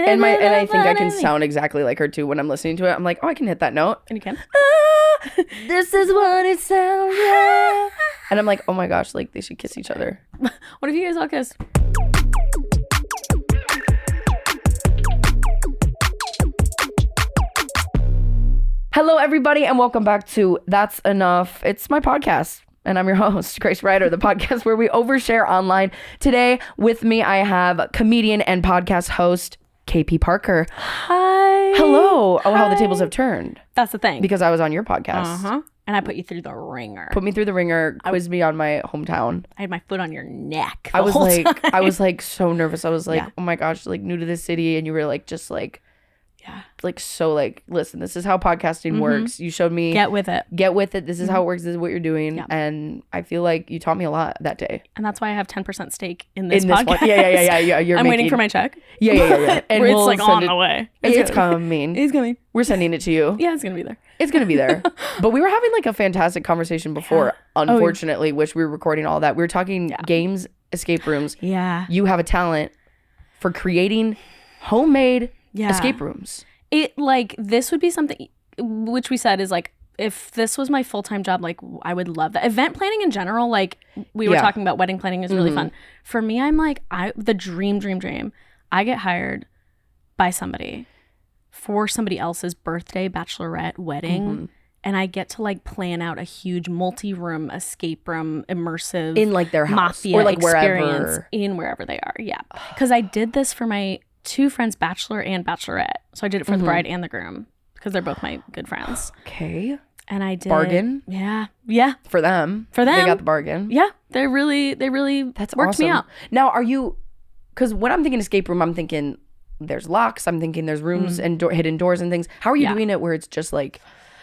And I think I can sound exactly like her too when I'm listening to it. I'm like, oh, I can hit that note. And you can. This is what it sounds like. And I'm like, oh my gosh, like they should kiss each other. What if you guys all kissed? Hello, everybody, and welcome back to That's Enough. It's my podcast, and I'm your host, Grace Ryder, the podcast where we overshare online. Today, with me, I have comedian and podcast host, KP Parker. Hi. Hello. Oh, Hi. how the tables have turned. That's the thing. Because I was on your podcast. Uh-huh. And I put you through the ringer. Put me through the ringer, quizzed me on my hometown. I had my foot on your neck I was time. like so nervous. I was like, Yeah. oh my gosh, like new to this city, and you were like just like Yeah. like so like, listen, this is how podcasting works. You showed me Get with it. This is how it works. This is what you're doing. Yeah. And I feel like you taught me a lot that day. And that's why I have 10% stake in this In this podcast. one. Yeah. I'm waiting for my check. Yeah. And It's we'll like send on it- the way. It's coming. It's coming. We're sending it to you. Yeah, it's going to be there. It's going to be there. But we were having like a fantastic conversation before, unfortunately, which we were recording all that. We were talking games, escape rooms. Yeah. You have a talent for creating homemade Yeah. escape rooms. It like this would be something which we said is like if this was my full-time job, like I would love that. Event planning in general, like we were talking about, wedding planning is really fun. For me, I'm like the dream. I get hired by somebody for somebody else's birthday, bachelorette, wedding, and I get to like plan out a huge multi-room escape room immersive In like their house mafia or like experience wherever. in wherever they are. Yeah, because I did this for my two friends, bachelor and bachelorette. So I did it for the bride and the groom because they're both my good friends. Okay. And I did Bargain. Yeah. For them. For them. They got the bargain. Yeah. They really That's worked awesome. me out. Now, are you, because when I'm thinking escape room, I'm thinking there's locks. I'm thinking there's rooms and hidden doors and things. How are you doing it where it's just like,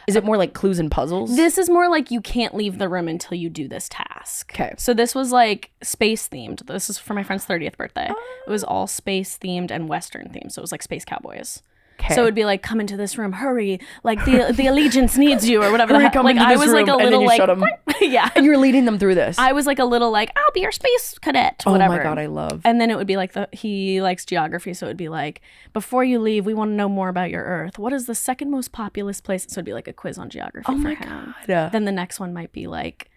is it more like clues and puzzles? This is more like you can't leave the room until you do this task. Okay. So this was like space themed. This is for my friend's 30th birthday. It was all space themed and Western themed. So it was like space cowboys. Okay. So it would be like, come into this room, hurry! Like the allegiance needs you, or whatever. Hurry, the heck. come Like into I this was like room, a and then little you like, shut 'em. yeah. And you're leading them through this. I was like a little like, I'll be your space cadet, whatever. Oh my God, I love. And then it would be like he likes geography, so it would be like, before you leave, we want to know more about your Earth. What is the second most populous place? So it'd be like a quiz on geography for him. God. Then the next one might be like,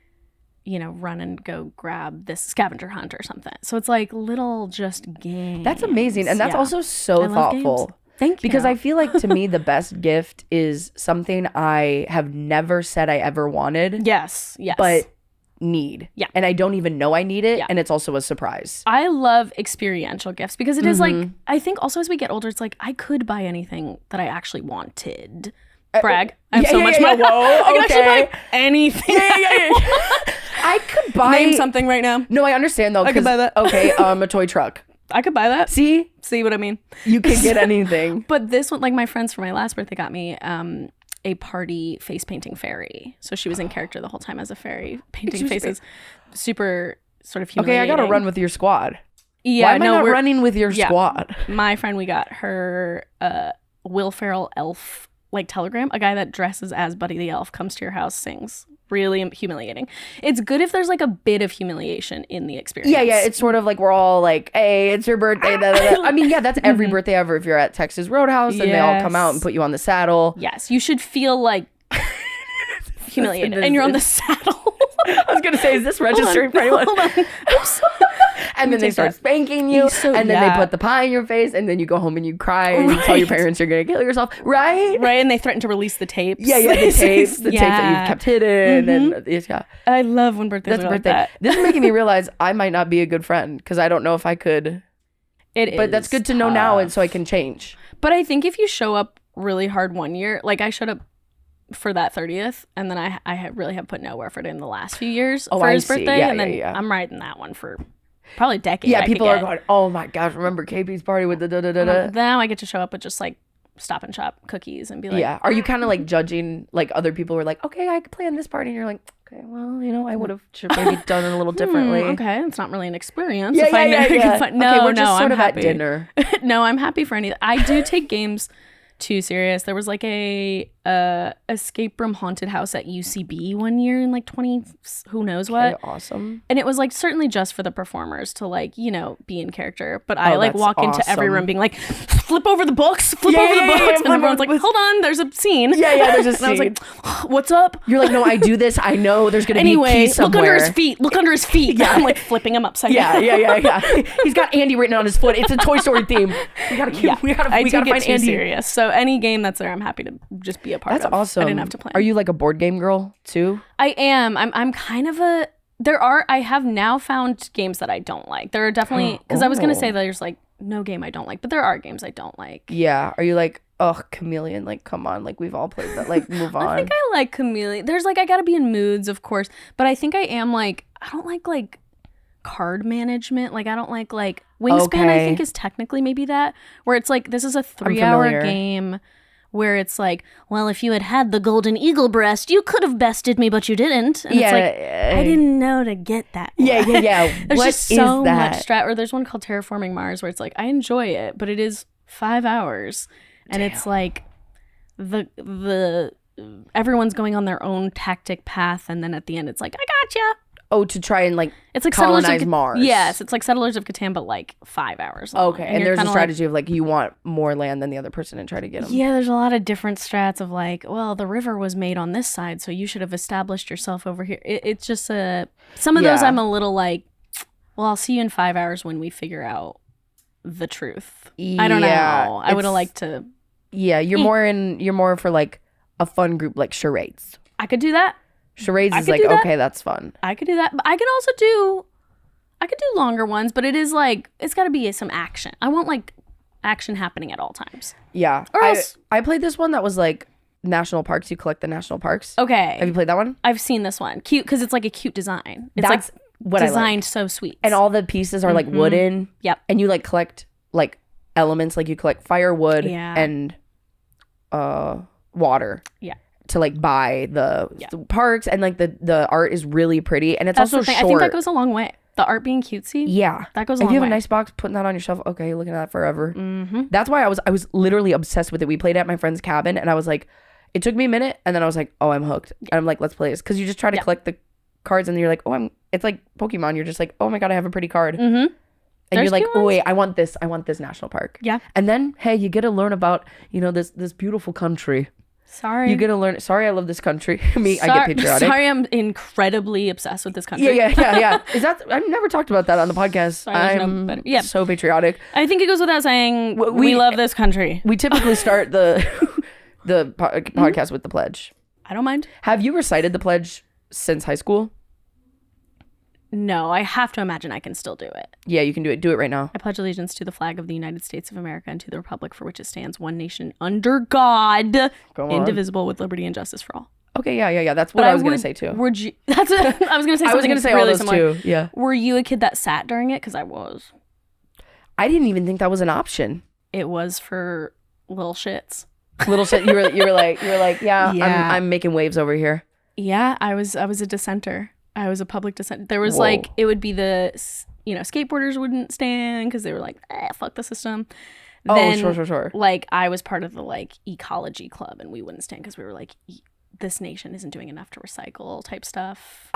you know, run and go grab this scavenger hunt or something. So it's like little just games. That's amazing. And that's also so I love thoughtful. games. Thank you. Because I feel like to me, the best gift is something I have never said I ever wanted. Yes. But need. Yeah. And I don't even know I need it. Yeah. And it's also a surprise. I love experiential gifts because it is like, I think also as we get older, it's like I could buy anything that I actually wanted. Brag. I have so much money. Whoa, I can okay. actually buy anything. I could buy. Name something right now. No, I understand though. I could buy that. Okay, a toy truck. I could buy that. See what I mean? You can get anything. But this one, like my friends for my last birthday got me a party face painting fairy. So she was in character the whole time as a fairy painting faces. Super sort of humiliating. Okay, I gotta run with your squad. Yeah, Why am I not running with your squad? My friend, we got her Will Ferrell elf like telegram. A guy that dresses as Buddy the Elf comes to your house, sings. Really humiliating. It's good if there's like a bit of humiliation in the experience. Yeah. It's sort of like we're all like, hey, it's your birthday. I mean, yeah, that's every birthday ever. If you're at Texas Roadhouse and they all come out and put you on the saddle. Yes, you should feel like humiliated, and you're on the saddle. I was gonna say, is this registering for anyone? Hold on. Oops. And then they start spanking you, and then they put the pie in your face, and then you go home and you cry and you tell your parents you're gonna kill yourself, right? Right, and they threaten to release the tapes. Yeah, the tapes that you've kept hidden, and yeah. I love when birthdays are like that. This is making me realize I might not be a good friend because I don't know if I could. But that's good to know now, and so I can change. But I think if you show up really hard one year, like I showed up for that 30th, and then I really have put no effort in the last few years for his birthday, and then I'm writing that one for probably a decade. Yeah, people are going, oh my gosh, remember KP's party with the da-da-da-da? Now I get to show up with just like Stop and Shop cookies and be like... Yeah. Are you kind of like judging, like other people were like, okay, I could plan this party, and you're like, okay, well, you know, I would have maybe done it a little differently. Okay, it's not really an experience. Yeah. No, we're just sort I'm of happy. at dinner. No, I'm happy for anything. I do take games too serious. There was like a escape room haunted house at UCB one year in like 20 who knows what. Awesome. And it was like certainly just for the performers to like, you know, be in character. But I like walk into every room being like, flip over the books, and everyone's like, hold on, there's a scene. Yeah, there's a scene. And I was like, what's up? You're like, no, I do this. I know there's gonna be a key somewhere. Look under his feet. Yeah. I'm like flipping him upside down. Yeah. He's got Andy written on his foot. It's a Toy Story theme. We gotta find Andy. Serious. So any game that's there, I'm happy to just be a part of. That's awesome. I didn't have to play. Are you like a board game girl too? I am. I'm kind of a. I have now found games that I don't like. There are definitely because I was gonna say that there's like no game I don't like, but there are games I don't like. Yeah. Are you like, Chameleon? Like, come on. Like, we've all played that. Like, move on. I think I like Chameleon. There's like I gotta be in moods, of course, but I think I am like I don't like card management. Like I don't like Wingspan. I think is technically maybe that where it's like this is a 3-hour game. Where it's like, well, if you had the golden eagle breast, you could have bested me, but you didn't. And it's like, I didn't know to get that. Yeah. There's just so much strat. Or there's one called Terraforming Mars where it's like, I enjoy it, but it is 5 hours. And it's like, the everyone's going on their own tactic path. And then at the end, it's like, I gotcha. Oh, to try and it's like colonize Mars. Yes, it's like Settlers of Catan, but like 5 hours long. Okay, and there's a strategy of like you want more land than the other person and try to get them. Yeah, there's a lot of different strats of like, well, the river was made on this side, so you should have established yourself over here. It's just some of those I'm a little like, well, I'll see you in 5 hours when we figure out the truth. I don't know. I would have liked to. Yeah, you're more for like a fun group like charades. I could do that. Charades is like, okay, that's fun. I could do that. But I could also do longer ones, but it is like, it's got to be some action. I want like action happening at all times. Yeah. Or else. I played this one that was like national parks. You collect the national parks. Okay. Have you played that one? I've seen this one. Cute, because it's like a cute design. It's That's like what designed I like. so sweet. And all the pieces are like wooden. Yep. And you like collect like elements, like you collect firewood and water. Yeah. To like buy the parks, and like the art is really pretty, and it's also short. I think that goes a long way. The art being cutesy, that goes a long way. If you have a nice box, putting that on your shelf, okay, you're looking at that forever. Mm-hmm. That's why I was literally obsessed with it. We played at my friend's cabin, and I was like, it took me a minute, and then I was like, oh, I'm hooked. And I'm like, let's play this, because you just try to collect the cards, and you're like, it's like Pokemon. You're just like, oh my god, I have a pretty card. Mm-hmm. And you're like, oh wait, I want this national park. Yeah. And then hey, you get to learn about this beautiful country. Sorry. You get to learn. Sorry, I love this country. I get patriotic. Sorry, I'm incredibly obsessed with this country. Yeah. Is that? I've never talked about that on the podcast. Sorry, I'm so patriotic. I think it goes without saying we love this country. We typically start the podcast with the pledge. I don't mind. Have you recited the pledge since high school? No, I have to imagine I can still do it. Yeah, you can do it. Do it right now. I pledge allegiance to the flag of the United States of America and to the republic for which it stands, one nation under God, indivisible, with liberty and justice for all. Okay, yeah. That's what I was going to say too. I was going to say something I was going to say really all those similar. too. Yeah. Were you a kid that sat during it? Because I was. I didn't even think that was an option. It was for little shits. Little shit. You were like, yeah. I'm making waves over here. Yeah, I was a dissenter. I was a public dissent. There was like, it would be the, skateboarders wouldn't stand because they were like, fuck the system. Then, sure. Like, I was part of the like ecology club, and we wouldn't stand because we were like, this nation isn't doing enough to recycle type stuff.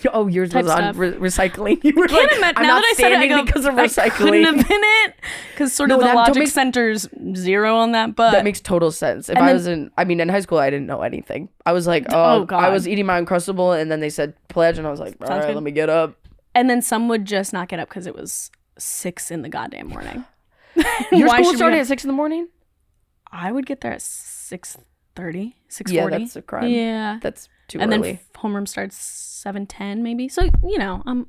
Yours was on recycling. You were like, I'm not standing because of recycling. Couldn't have been it because the logic center's 0 on that. But that makes total sense. If I was in high school, I didn't know anything. I was like, God. I was eating my Uncrustable, and then they said pledge, and I was like, all right, let me get up. And then some would just not get up because it was 6 in the goddamn morning. Your school started at 6 in the morning? I would get there at 6:30, 6:40. Yeah, that's a crime. Yeah, that's too early. And then homeroom starts 7:10 maybe. So I'm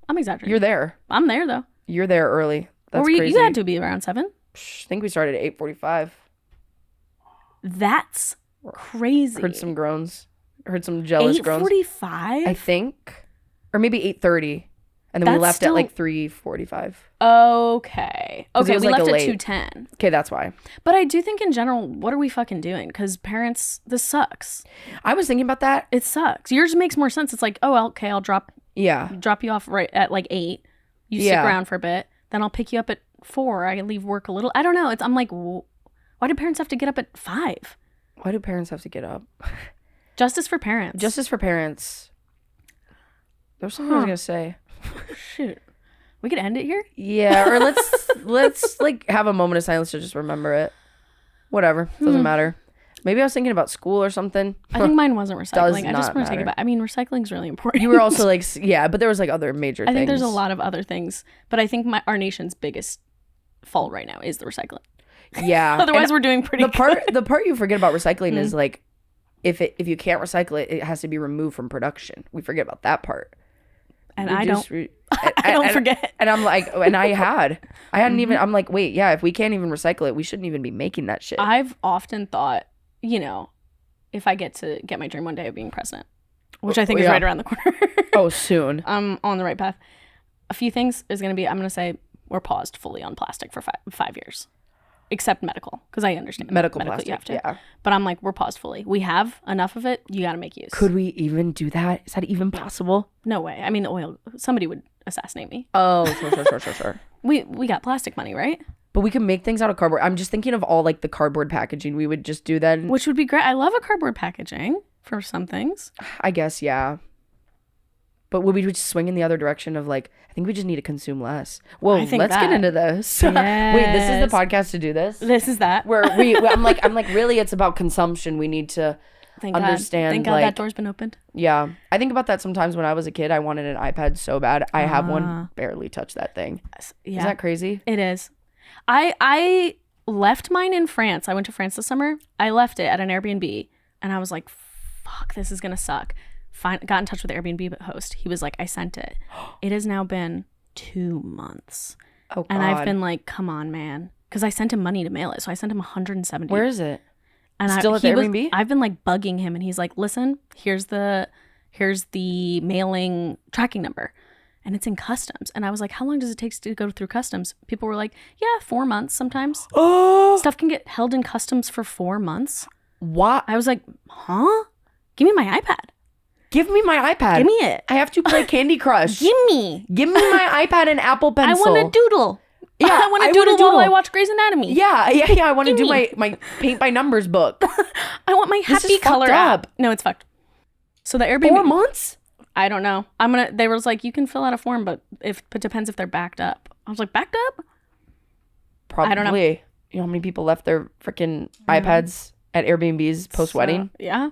exaggerating. You're there. I'm there though. You're there early. That's crazy. You had to be around 7. I think we started at 8:45. That's crazy. Heard some groans. Heard some jealous groans. 8:45. I think, or maybe 8:30. And then we left at like 3:45. Okay. Okay, we left at 2:10. Okay, that's why. But I do think in general, what are we fucking doing? Because parents, this sucks. I was thinking about that. It sucks. Yours makes more sense. It's like, I'll drop you off right at like 8. You stick around for a bit. Then I'll pick you up at 4. I leave work a little. I don't know. I'm like, why do parents have to get up at 5? Why do parents have to get up? Justice for parents. Justice for parents. There's something I was gonna say. Shoot. We could end it here? Yeah, or let's like have a moment of silence to just remember it. Whatever. Doesn't matter. Maybe I was thinking about school or something. I think mine wasn't recycling. I just not want to think about. I mean, recycling is really important. You were also like, yeah, but there was like other major things. I think there's a lot of other things, but I think our nation's biggest fault right now is the recycling. Yeah. Otherwise, we're doing pretty good. The part you forget about recycling is like, if you can't recycle it, it has to be removed from production. We forget about that part. And I don't forget. And I'm like, and I hadn't even, I'm like, wait, yeah, if we can't even recycle it, we shouldn't even be making that shit. I've often thought, you know, if I get to get my dream one day of being president, which I think is right around the corner. Oh, soon. I'm on the right path. A few things is going to be, I'm going to say we're paused fully on plastic for 5 years. Except medical, because I understand medical plastic, you have to. Yeah. But I'm like, we're paused fully. We have enough of it. You got to make use. Could we even do that? Is that even possible? No way. I mean, the oil. Somebody would assassinate me. Oh, sure. We got plastic money, right? But we can make things out of cardboard. I'm just thinking of all like the cardboard packaging we would just do then. Which would be great. I love a cardboard packaging for some things. I guess, yeah. But would we just swing in the other direction of like, I think we just need to consume less. Well, let's get into this. Yes. Wait, this is the podcast to do this? This is that. Where I'm like, really, it's about consumption. We need to understand. Thank God like, that door's been opened. Yeah. I think about that sometimes when I was a kid. I wanted an iPad so bad. I have one, barely touch that thing. Yeah. Is that crazy? It is. I left mine in France. I went to France this summer. I left it at an Airbnb and I was like, fuck, this is going to suck. Got in touch with the Airbnb host. He was like, I sent it. It has now been 2 months. Oh, God. And I've been like, come on, man. Because I sent him money to mail it. So I sent him 170. Where is it? And still at the Airbnb? I've been like bugging him and he's like, listen, here's the mailing tracking number. And it's in customs. And I was like, how long does it take to go through customs? People were like, yeah, 4 months sometimes. Oh. Stuff can get held in customs for 4 months. What? I was like, huh? Give me my iPad. Give me my iPad. Give me it. I have to play Candy Crush. Give me my iPad and Apple Pencil. I want to doodle. Yeah, I want to doodle while I watch Grey's Anatomy. Yeah. I want to do my paint by numbers book. I want my happy color app. No, it's fucked. So the Airbnb. 4 months? I don't know. They were like, you can fill out a form, but it depends if they're backed up. I was like, backed up? Probably. I don't know. You know how many people left their freaking iPads at Airbnbs post-wedding? Yeah.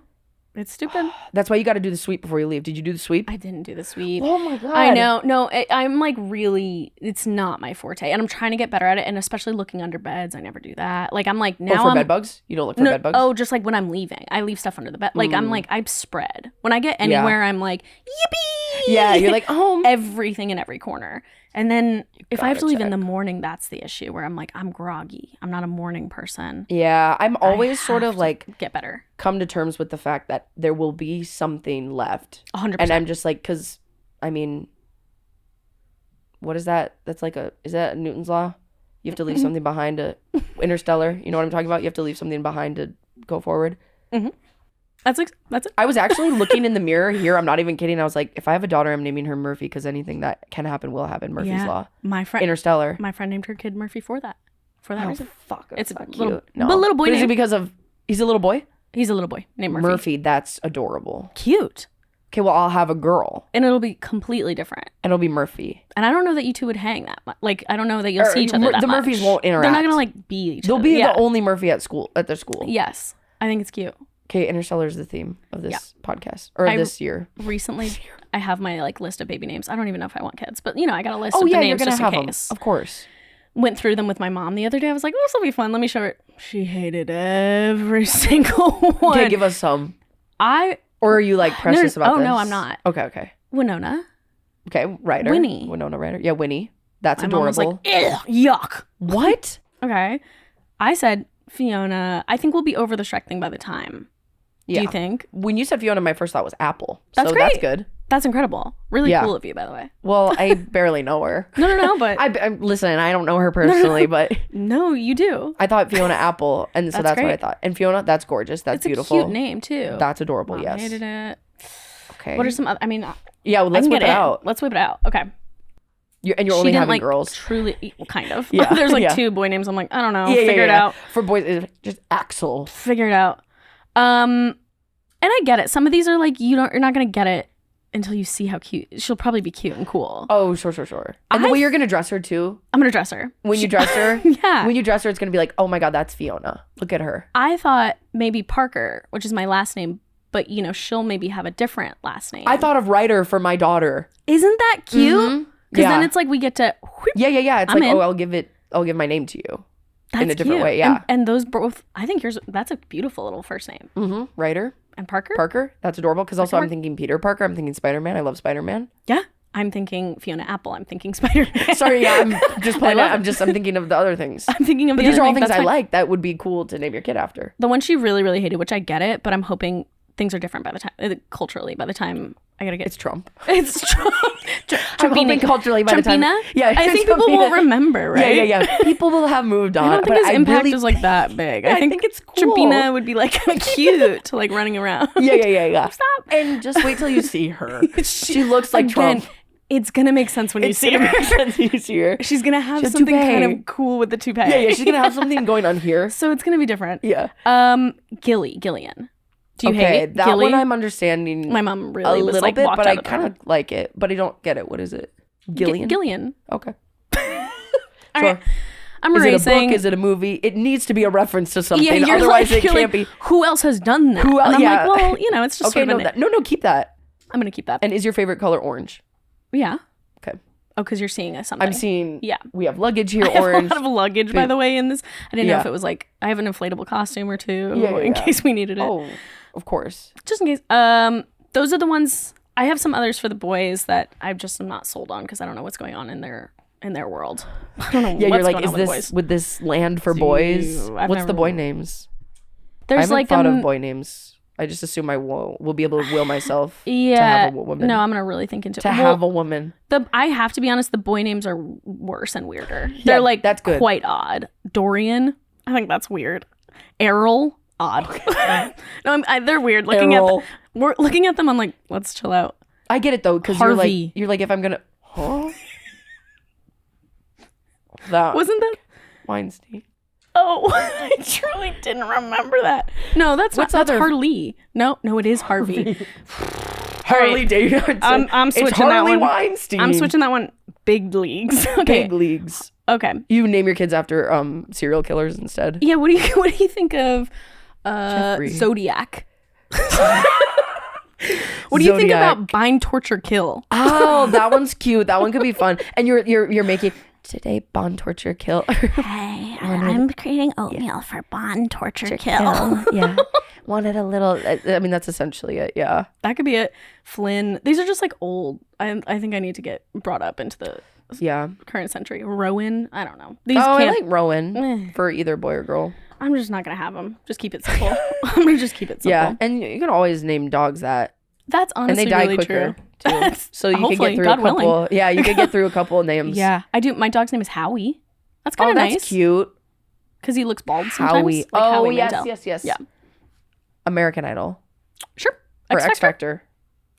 It's stupid. That's why you got to do the sweep before you leave. Did you do the sweep? I didn't do the sweep. Oh my God. I know. No, I'm like really, it's not my forte. And I'm trying to get better at it. And especially looking under beds. I never do that. Like I'm like now. Oh, for bed bugs? You don't look for bed bugs? Oh, just like when I'm leaving. I leave stuff under the bed. Like I'm like, I spread. When I get anywhere, I'm like, yippee. Yeah, you're like, home. Everything in every corner. And then if I have to leave in the morning, that's the issue where I'm like, I'm groggy. I'm not a morning person. Yeah, I'm always sort of like get better. Come to terms with the fact that there will be something left. 100%. And I'm just like, because, I mean, what is that? That's like is that Newton's law? You have to leave something behind Interstellar. You know what I'm talking about? You have to leave something behind to go forward. Mm-hmm. That's it. I was actually looking in the mirror here. I'm not even kidding. I was like, if I have a daughter, I'm naming her Murphy because anything that can happen will happen. Murphy's Law. My friend Interstellar. My friend named her kid Murphy for that. For that reason. Fuck. It's a little, cute. No. But little boy. But is it because of he's a little boy? He's a little boy named Murphy. Murphy. That's adorable. Cute. Okay, well, I'll have a girl. And it'll be completely different. And it'll be Murphy. And I don't know that you two would hang that much. Like, I don't know that you'll see each other that the much. Murphys won't interact. They're not going to, like, be each other. They'll be the only Murphy at their school. Yes. I think it's cute. Okay, Interstellar is the theme of this podcast. Or this year. Recently, I have my, like, list of baby names. I don't even know if I want kids. But, you know, I got a list of the names just in case. Of course. Went through them with my mom the other day. I was like, oh, this will be fun. Let me show her. She hated every single one. Okay, give us some. Or are you like precious about this? Oh, no, I'm not. Okay. Winona. Okay, Ryder. Winnie. Winona Ryder. Yeah, Winnie. That's my adorable. Mom was like, yuck. What? Okay. I said Fiona. I think we'll be over the Shrek thing by the time. Yeah. Do you think? When you said Fiona, my first thought was Apple. That's great. That's good. That's incredible. Really cool of you, by the way. Well, I barely know her. No, but... Listen, I don't know her personally, but... No, you do. I thought Fiona Apple, and so that's what I thought. And Fiona, that's gorgeous. That's beautiful. It's a cute name, too. That's adorable, Mom yes. hated it. Okay. What are some other... I mean... Yeah, well, let's whip it out. Let's whip it out. Okay. You're only having girls. Truly... Well, kind of. Yeah. There's like 2 boy names. I'm like, I don't know. Figure it out. For boys, it's just Axel. Figure it out. And I get it. Some of these are like you're not gonna get it until you see how cute. She'll probably be cute and cool. Oh, sure. And the way you're gonna dress her too. I'm gonna dress her. When you dress her, yeah. When you dress her, it's gonna be like, oh my god, that's Fiona. Look at her. I thought maybe Parker, which is my last name, but she'll maybe have a different last name. I thought of Ryder for my daughter. Isn't that cute? Because then it's like we get to. Yeah. It's I'll give my name to you. That's in a different cute. way. Yeah. And those both. I think that's a beautiful little first name. Mm-hmm. Ryder. And Parker? Parker. That's adorable. Because also I'm thinking Peter Parker. I'm thinking Spider-Man. I love Spider-Man. Yeah. I'm thinking Fiona Apple. I'm thinking Spider-Man. Sorry, yeah. I'm just playing I'm thinking of the other things. I'm thinking of the other these are all things I like. That would be cool to name your kid after. The one she really, really hated, which I get it, but I'm hoping things are different by the time, culturally, by the time I gotta get. It's Trump. It's Trump. I'm hoping culturally by the time. Yeah. I think people won't remember, right? Yeah. People will have moved on. I don't think his impact is like that big. I think it's cool. Trumpina would be like cute, like running around. Yeah. Stop. And just wait till you see her. She looks like Trump. It's gonna make sense when you see her. She's gonna have something kind of cool with the toupee. Yeah. She's gonna have something going on here. So it's gonna be different. Yeah. Gillian. Do you hate that Gilly? one? I'm understanding. My mom really a was little like bit, walked but out I of kind of like it. But I don't get it. What is it? Gillian. Gillian. Okay. All sure. right. I'm Is erasing. it a book? Is it a movie? It needs to be a reference to something. Yeah, Otherwise, it can't be. Who else has done that? Who else? And I'm like, well, it's just okay. sort of No, keep that. I'm gonna keep that. And is your favorite color orange? Yeah. Okay. Oh, because you're seeing something. I'm seeing. Yeah. We have luggage here. I Orange. have a lot of luggage, by the way, in this. I didn't know if it was like I have an inflatable costume or two in case we needed it. Oh, of course. Just in case. Those are the ones. I have some others for the boys that I just am not sold on because I don't know what's going on in their world. I don't know. Yeah, what's you're like, going is on with this boys. would this land for boys? What's the boy names? There's I haven't like thought of boy names. I just assume I will be able to will myself. Yeah. To have a woman. No, I'm gonna really think into have a woman. I have to be honest. The boy names are worse and weirder. They're like that's good. Quite odd. Dorian. I think that's weird. Errol. Odd. No, they're weird. We're looking at them. I'm like, let's chill out. I get it though, because you're like if I'm gonna. Huh? That wasn't that Weinstein. Oh, I truly didn't remember that. No, that's Harley. No, it is Harvey. Harley Davidson. I'm switching it's Harley that one. Weinstein. I'm switching that one. Big leagues. Okay. Big leagues. Okay. You name your kids after serial killers instead. Yeah. What do you think of Zodiac? What do you think about Bind, Torture, Kill? Oh, that one's cute. That one could be fun. And you're making today bond, torture, kill. Hey, I'm creating oatmeal for bond, torture, kill. Yeah. Wanted a little. I mean, that's essentially it. Yeah. That could be it. Flynn. These are just like old. I think I need to get brought up into the current century. Rowan. I don't know. I like Rowan for either boy or girl. I'm just not gonna have them. Just keep it simple. I'm gonna just keep it simple. Yeah, and you can always name dogs that. That's honestly and they die really quicker true. Too. So you can get through God a couple. Willing. Yeah, you can get through a couple of names. Yeah, I do. My dog's name is Howie. That's kind of nice. That's cute. Because he looks bald sometimes. Howie. Like Howie yes, Mandel. yes. Yeah. American Idol. Sure. Or X Factor.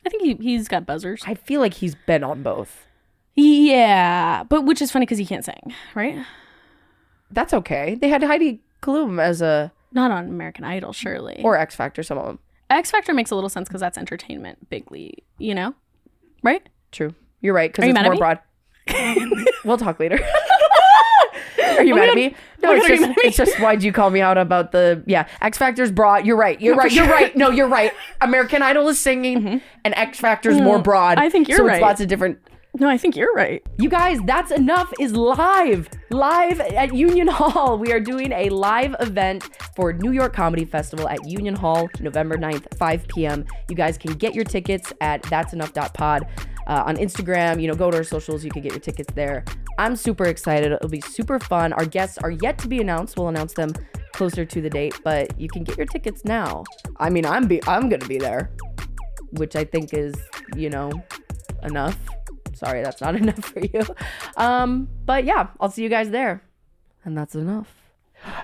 I think he's got buzzers. I feel like he's been on both. Yeah, but which is funny because he can't sing, right? That's okay. They had Heidi Klum as a... Not on American Idol, surely. Or X Factor, some of them. X Factor makes a little sense because that's entertainment, bigly, right? True. You're right, because it's more broad. We'll talk later. Are you mad at me? No, it's just why'd you call me out about the X Factor's broad. You're right. You're right. No, you're right. American Idol is singing and X Factor's more broad. I think you're right. So it's lots of different. No, I think you're right. You guys, That's Enough is live at Union Hall. We are doing a live event for New York Comedy Festival at Union Hall, November 9th, 5 p.m. You guys can get your tickets at that'senough.pod. On Instagram, go to our socials. You can get your tickets there. I'm super excited. It'll be super fun. Our guests are yet to be announced. We'll announce them closer to the date, but you can get your tickets now. I mean, I'm going to be there, which I think is, enough. Sorry, that's not enough for you. But yeah, I'll see you guys there. And that's enough.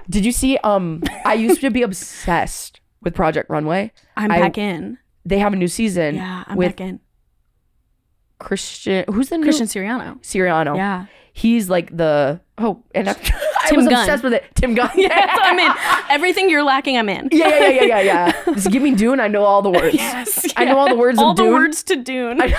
Did you see, I used to be obsessed with Project Runway. I'm back in. They have a new season. Yeah, I'm back in. Christian Siriano. Yeah. He's like and I was obsessed with it. Tim Gunn. Yeah, that's what I'm in. Everything you're lacking, I'm in. Yeah. Just give me Dune. I know all the words. Yes, I know all the words all of Dune. All the words to Dune. Yeah,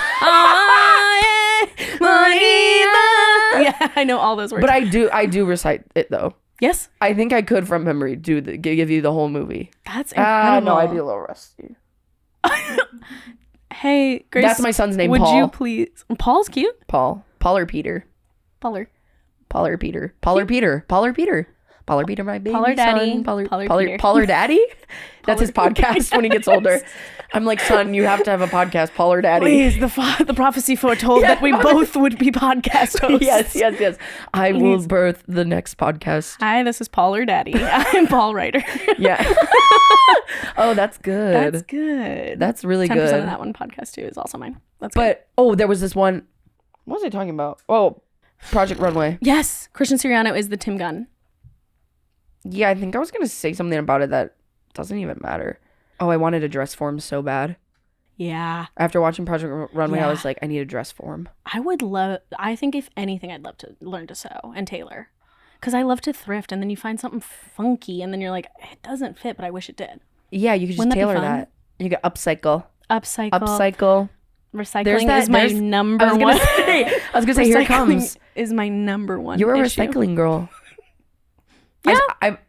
I know all those words. But I do recite it though. Yes. I think I could from memory give you the whole movie. That's incredible. No, I'd be a little rusty. Hey, Grace. That's my son's name, would Paul. Would you please? Paul's cute. Paul or Peter. Paul or Peter, my baby Paul or daddy. son. Peter. Paul or daddy? That's his podcast when he gets older. I'm like, son, you have to have a podcast, Paul or daddy. Please, the prophecy foretold that we both would be podcast hosts. Yes. I will birth the next podcast. Hi, this is Paul or daddy. I'm Paul Ryder. Yeah. Oh, that's good. That's good. That's really 10% good. of that one podcast too is also mine. That's good. But, oh, there was this one. What was I talking about? Oh, Project Runway. Yes. Christian Siriano is the Tim Gunn. Yeah, I think I was going to say something about it that doesn't even matter. Oh, I wanted a dress form so bad. Yeah. After watching Project Runway, I was like, I need a dress form. I think if anything, I'd love to learn to sew and tailor. Because I love to thrift, and then you find something funky, and then you're like, it doesn't fit, but I wish it did. Yeah, you could just tailor that. You could upcycle. Recycling is my number one. I was gonna say, here it comes. Is my number one. You're a issue. recycling girl. Yeah.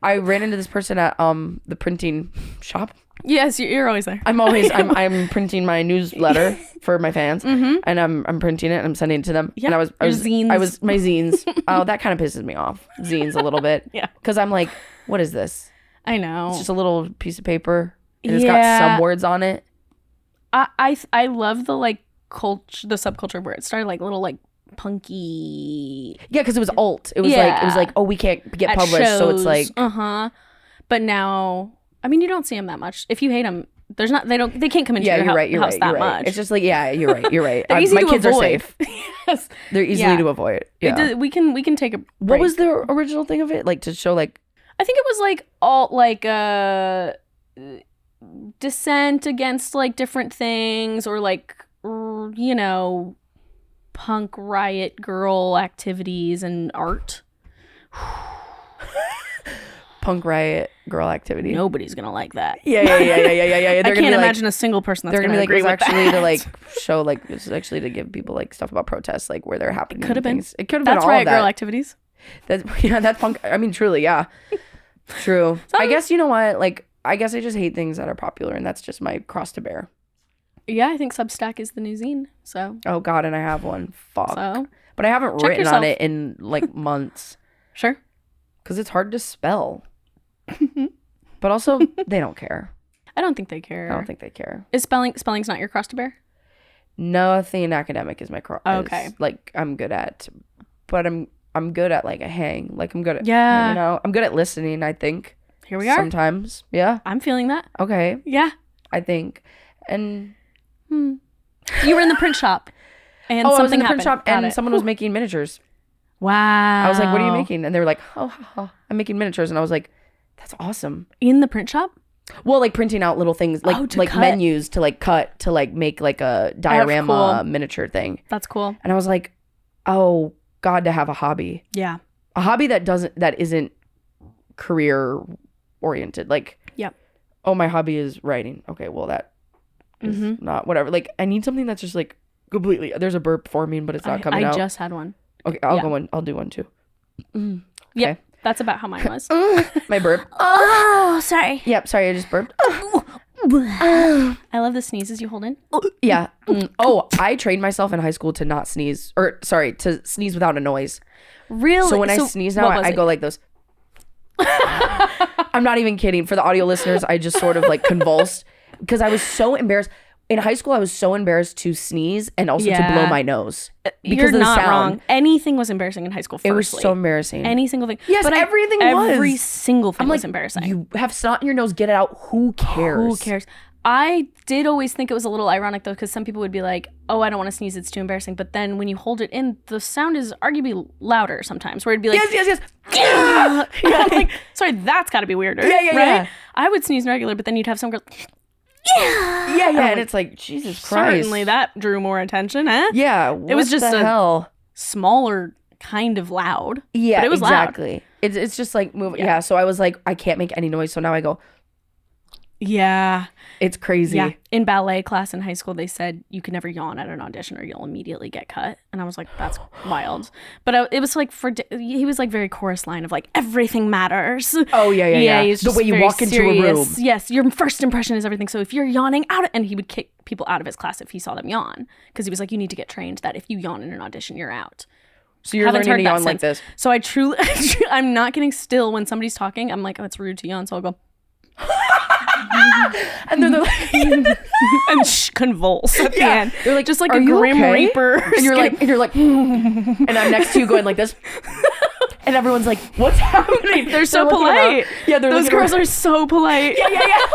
I ran into this person at the printing shop. Yes, you're always there. I'm printing my newsletter for my fans, and I'm printing it and I'm sending it to them. Yeah, and I was my zines. Oh, that kind of pisses me off. Zines a little bit. Yeah. Because I'm like, what is this? I know. It's just a little piece of paper. And it's got some words on it. I love the like culture, the subculture where it started, like little like punky. Yeah, because it was alt. It was like oh, we can't get at published, shows. so it's like But now, I mean, you don't see them that much. If you hate them, they can't come into your house that much. It's just like you're right. They're easy my to kids avoid. are safe. Yes, they're easily to avoid. Yeah, we can take a break. What was the original thing of it? Like to show like. I think it was like all like dissent against like different things, or like punk riot girl activities and art. Punk riot girl activity. Nobody's gonna like that. Yeah. I can't imagine a single person that's gonna agree with that. They're gonna be like, it was actually to like show like this is actually to give people like stuff about protests, like where they're happening. Could have been. It could have been all riot of that. Girl activities. That's punk. I mean, truly, yeah. True. I guess you know what? Like, I guess I just hate things that are popular, and that's just my cross to bear. Yeah, I think Substack is the new zine. So. Oh God, and I have one. Fuck. So. But I haven't written on it in like months. Sure. Because it's hard to spell. But also, they don't care. I don't think they care. I don't think they care. Is spelling's not your cross to bear? Nothing academic is my cross. Okay. Like I'm good at, but I'm good at like a hang. Like I'm good at I'm good at listening. I think. Here we are. Sometimes, yeah. I'm feeling that. Okay. Yeah. I think, and you were in the print shop, and I was something in the print happened. shop, and someone was making miniatures. Wow. I was like, "What are you making?" And they were like, "Oh, I'm making miniatures," and I was like, "That's awesome." In the print shop? Well, like printing out little things, like cut. menus to like cut to like make like a diorama miniature thing. That's cool. And I was like, "Oh God, to have a hobby." Yeah. A hobby that isn't career oriented. Like, oh, my hobby is writing. Okay, well that is not whatever. Like, I need something that's just like completely. There's a burp forming, but it's not coming out. I just had one. Okay, I'll go one. I'll do one too. Okay. Yep, that's about how mine was. My burp. Oh, sorry. Yep, sorry, I just burped. I love the sneezes you hold in. Yeah. Oh, I trained myself in high school to not sneeze, to sneeze without a noise. Really? So when I sneeze now, I go like this. I'm not even kidding. For the audio listeners, I just sort of like convulsed because I was so embarrassed. In high school, I was so embarrassed to sneeze and also to blow my nose. Because You're of the not sound. Wrong. Anything was embarrassing in high school, firstly. It was so embarrassing. Any single thing. Yes, but everything was. Every single thing was like, embarrassing. You have snot in your nose, get it out. Who cares? Who cares? I did always think it was a little ironic, though, because some people would be like, oh, I don't want to sneeze. It's too embarrassing. But then when you hold it in, the sound is arguably louder sometimes, where it'd be like, yes. Yeah. I'm like, sorry, that's got to be weirder. Yeah. Right? I would sneeze regular, but then you'd have some girl, Yeah. And it's like, Jesus Christ. Certainly that drew more attention, eh? Yeah. It was just the hell? smaller kind of loud. Yeah, but it was exactly. loud. It's just like moving. Yeah. So I was like, I can't make any noise. So now I go. Yeah. It's crazy. Yeah. In ballet class in high school, they said you could never yawn at an audition or you'll immediately get cut. And I was like, that's wild. But it was like he was like very chorus line of like, everything matters. Oh, yeah. The way you walk into a room. Yes. Your first impression is everything. So if you're yawning out, and he would kick people out of his class if he saw them yawn. Because he was like, you need to get trained that if you yawn in an audition, you're out. So you're learning to yawn like this. So I truly, I'm not getting still when somebody's talking. I'm like, oh, it's rude to yawn. So I'll go. And then they're like and convulse at the end. They're like, just like a grim reaper. And you're like, and I'm next to you going like this. And everyone's like, what's happening? They're so polite. Yeah, those girls are so polite. Yeah.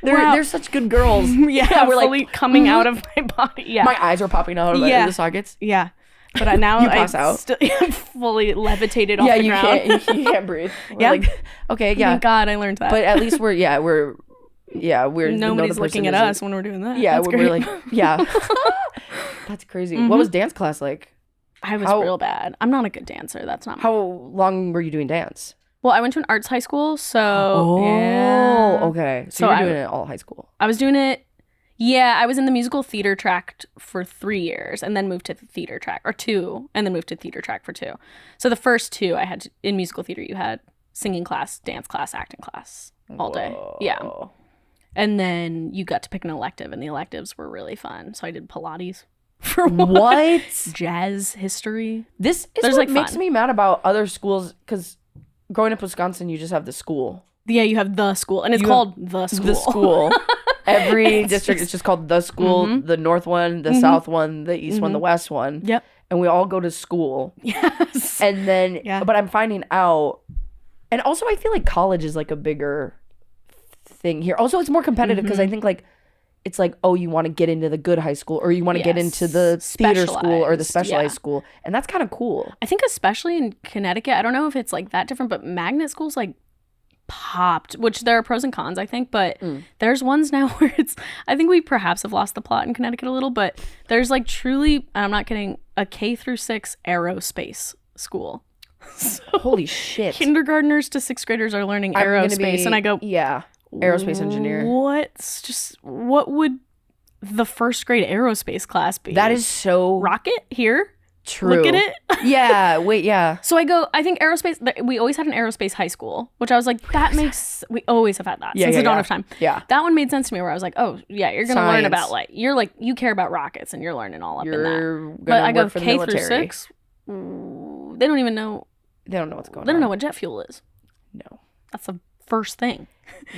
They're such good girls. Yeah, we're fully like coming out of my body. Yeah, my eyes are popping out of the sockets. Yeah. But now you pass out. I'm fully levitated off the ground. You can't breathe. We're like, okay, yeah. Thank God I learned that. But at least we're nobody's looking at us when we're doing that. Yeah, we're like, yeah. That's crazy. What was dance class like? I was real bad. I'm not a good dancer. That's not. How long were you doing dance? Well, I went to an arts high school, so. Okay. So you were doing it all high school. I was doing it. Yeah, I was in the musical theater track for 3 years and then moved to the theater track, or 2, and then moved to theater track for 2. So the first 2 I had in musical theater, you had singing class, dance class, acting class all day. Yeah. And then you got to pick an elective, and the electives were really fun. So I did Pilates for what? Jazz history. This is what makes me mad about other schools, because growing up in Wisconsin, you just have the school. Yeah, you have the school, and it's called the school. The school. Every district is just called the school, the north one, the south one, the east one, the west one. Yep. And we all go to school. Yes. And then, but I'm finding out, and also I feel like college is like a bigger thing here. Also, it's more competitive because I think like, it's like, oh, you want to get into the good high school, or you want to get into the theater school or the specialized school. And that's kind of cool. I think especially in Connecticut, I don't know if it's like that different, but magnet schools like popped, which there are pros and cons, I think, but there's ones now where it's, I think we perhaps have lost the plot in Connecticut a little, but there's like truly, I'm not kidding, a K through 6 aerospace school. So holy shit. Kindergartners to 6th graders are learning aerospace, and I go, aerospace engineer. What would the first grade aerospace class be? That is so rocket here. True. Look at it. Yeah. Wait. Yeah. So I think aerospace. We always had an aerospace high school, which I was like, that makes. We always have had that since the dawn of time. Yeah. That one made sense to me. Where I was like, oh yeah, you're gonna learn about you care about rockets, and you're learning all up in that. But I go K through 6. They don't even know. They don't know what's going on. They don't know what jet fuel is. No. That's the first thing.